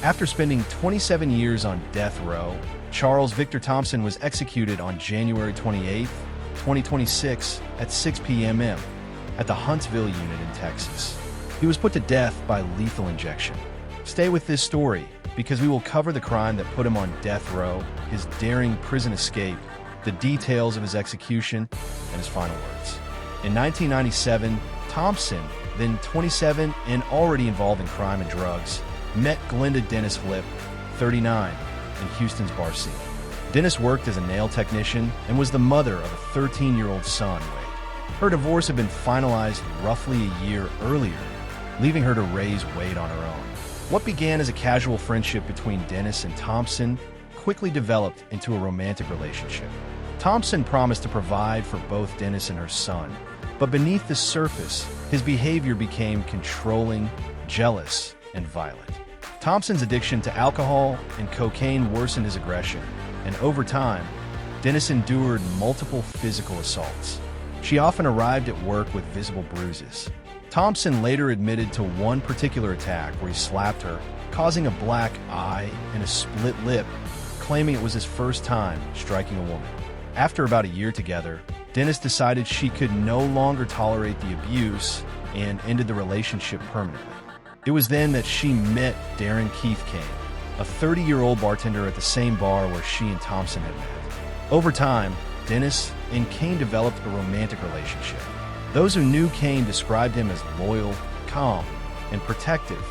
After spending 27 years on death row, Charles Victor Thompson was executed on January 28, 2026 at 6 p.m. at the Huntsville unit in Texas. He was put to death by lethal injection. Stay with this story, because we will cover the crime that put him on death row, his daring prison escape, the details of his execution, and his final words. In 1997, Thompson, then 27 and already involved in crime and drugs, met Glenda Dennis Flip, 39, in Houston's bar scene. Dennis worked as a nail technician and was the mother of a 13-year-old son, Wade. Her divorce had been finalized roughly a year earlier, leaving her to raise Wade on her own. What began as a casual friendship between Dennis and Thompson quickly developed into a romantic relationship. Thompson promised to provide for both Dennis and her son, but beneath the surface, his behavior became controlling, jealous, and violent. Thompson's addiction to alcohol and cocaine worsened his aggression, and over time, Dennis endured multiple physical assaults. She often arrived at work with visible bruises. Thompson later admitted to one particular attack where he slapped her, causing a black eye and a split lip, claiming it was his first time striking a woman. After about a year together, Dennis decided she could no longer tolerate the abuse and ended the relationship permanently. It was then that she met Darren Keith Kane, a 30-year-old bartender at the same bar where she and Thompson had met. Over time, Dennis and Kane developed a romantic relationship. Those who knew Kane described him as loyal, calm, and protective,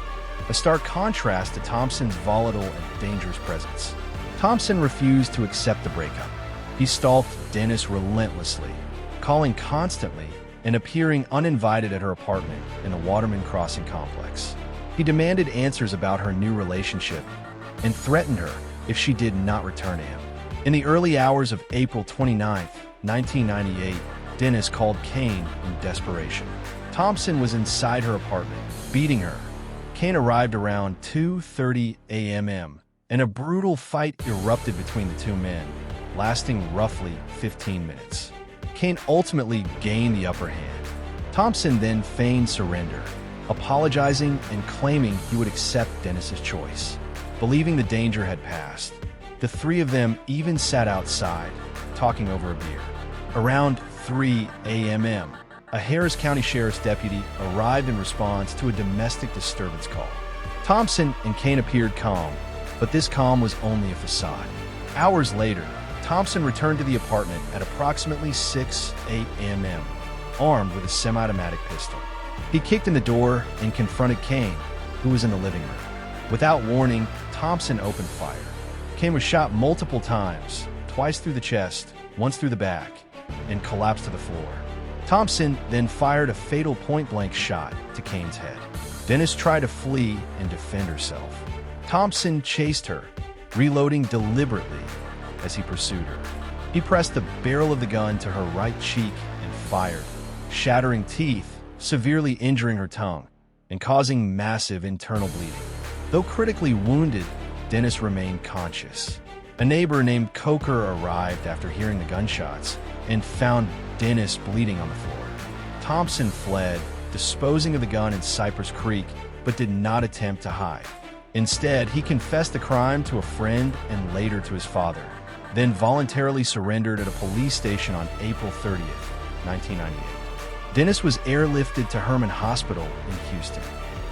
a stark contrast to Thompson's volatile and dangerous presence. Thompson refused to accept the breakup. He stalked Dennis relentlessly, calling constantly and appearing uninvited at her apartment in the Waterman Crossing complex. He demanded answers about her new relationship and threatened her if she did not return to him. In the early hours of April 29, 1998, Dennis called Kane in desperation. Thompson was inside her apartment, beating her. Kane arrived around 2:30 a.m., and a brutal fight erupted between the two men, lasting roughly 15 minutes. Kane ultimately gained the upper hand. Thompson then feigned surrender, apologizing and claiming he would accept Dennis's choice. Believing the danger had passed, the three of them even sat outside, talking over a beer. Around 3 a.m., a Harris County Sheriff's deputy arrived in response to a domestic disturbance call. Thompson and Kane appeared calm, but this calm was only a facade. Hours later, Thompson returned to the apartment at approximately 6 a.m., armed with a semi-automatic pistol. He kicked in the door and confronted Kane, who was in the living room. Without warning, Thompson opened fire. Kane was shot multiple times, twice through the chest, once through the back, and collapsed to the floor. Thompson then fired a fatal point-blank shot to Kane's head. Dennis tried to flee and defend herself. Thompson chased her, reloading deliberately as he pursued her. He pressed the barrel of the gun to her right cheek and fired, shattering teeth, severely injuring her tongue, and causing massive internal bleeding. Though critically wounded, Dennis remained conscious. A neighbor named Coker arrived after hearing the gunshots and found Dennis bleeding on the floor. Thompson fled, disposing of the gun in Cypress Creek, but did not attempt to hide. Instead, he confessed the crime to a friend and later to his father, then voluntarily surrendered at a police station on April 30th, 1998. Dennis was airlifted to Herman Hospital in Houston.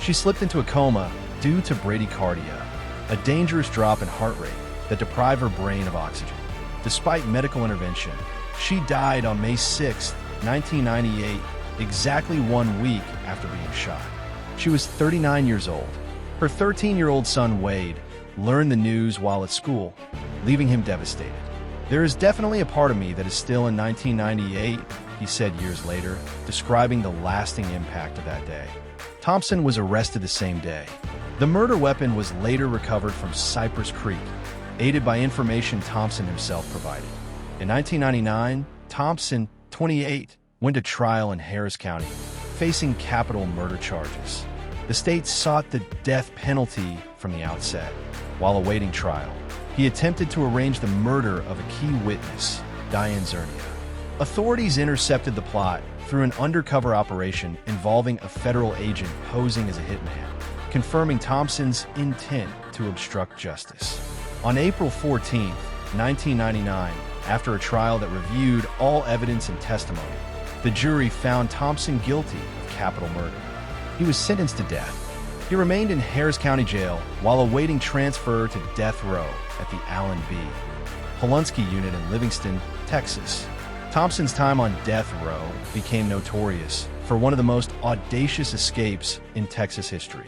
She slipped into a coma due to bradycardia, a dangerous drop in heart rate that deprived her brain of oxygen. Despite medical intervention, she died on May 6, 1998, exactly 1 week after being shot. She was 39 years old. Her 13-year-old son, Wade, learned the news while at school, leaving him devastated. "There is definitely a part of me that is still in 1998, he said years later, describing the lasting impact of that day. Thompson was arrested the same day. The murder weapon was later recovered from Cypress Creek, aided by information Thompson himself provided. In 1999, Thompson, 28, went to trial in Harris County, facing capital murder charges. The state sought the death penalty from the outset. While awaiting trial, he attempted to arrange the murder of a key witness, Diane Zernia. Authorities intercepted the plot through an undercover operation involving a federal agent posing as a hitman, confirming Thompson's intent to obstruct justice. On April 14, 1999, after a trial that reviewed all evidence and testimony, the jury found Thompson guilty of capital murder. He was sentenced to death. He remained in Harris County Jail while awaiting transfer to death row at the Allen B. Polunsky unit in Livingston, Texas. Thompson's time on death row became notorious for one of the most audacious escapes in Texas history.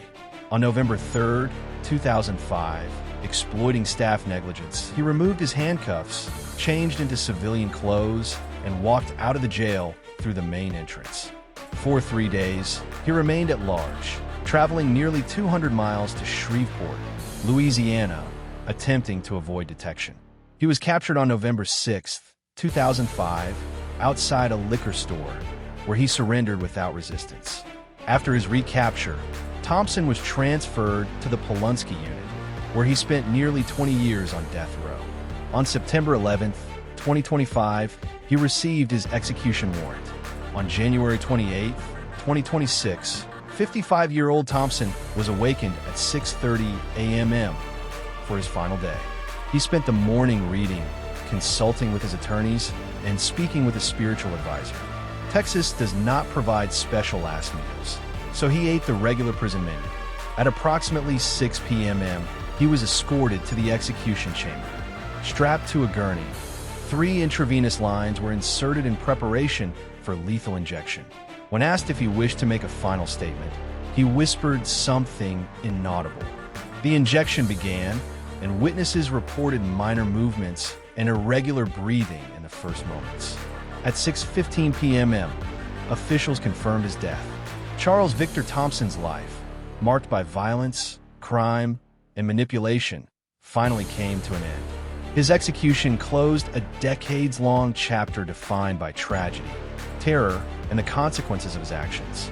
On November 3, 2005, exploiting staff negligence, he removed his handcuffs, changed into civilian clothes, and walked out of the jail through the main entrance. For 3 days, he remained at large, traveling nearly 200 miles to Shreveport, Louisiana, attempting to avoid detection. He was captured on November 6, 2005, outside a liquor store, where he surrendered without resistance. After his recapture, Thompson was transferred to the Polunsky unit, where he spent nearly 20 years on death row. On September 11, 2025, he received his execution warrant. On January 28, 2026, 55-year-old Thompson was awakened at 6:30 a.m. for his final day. He spent the morning reading, consulting with his attorneys, and speaking with a spiritual advisor. Texas does not provide special last meals, so he ate the regular prison menu. At approximately 6 p.m., he was escorted to the execution chamber. Strapped to a gurney, 3 intravenous lines were inserted in preparation for lethal injection. When asked if he wished to make a final statement, he whispered something inaudible. The injection began, and witnesses reported minor movements and irregular breathing in the first moments. At 6:15 p.m., officials confirmed his death. Charles Victor Thompson's life, marked by violence, crime, and manipulation, finally came to an end. His execution closed a decades-long chapter defined by tragedy, terror, and the consequences of his actions.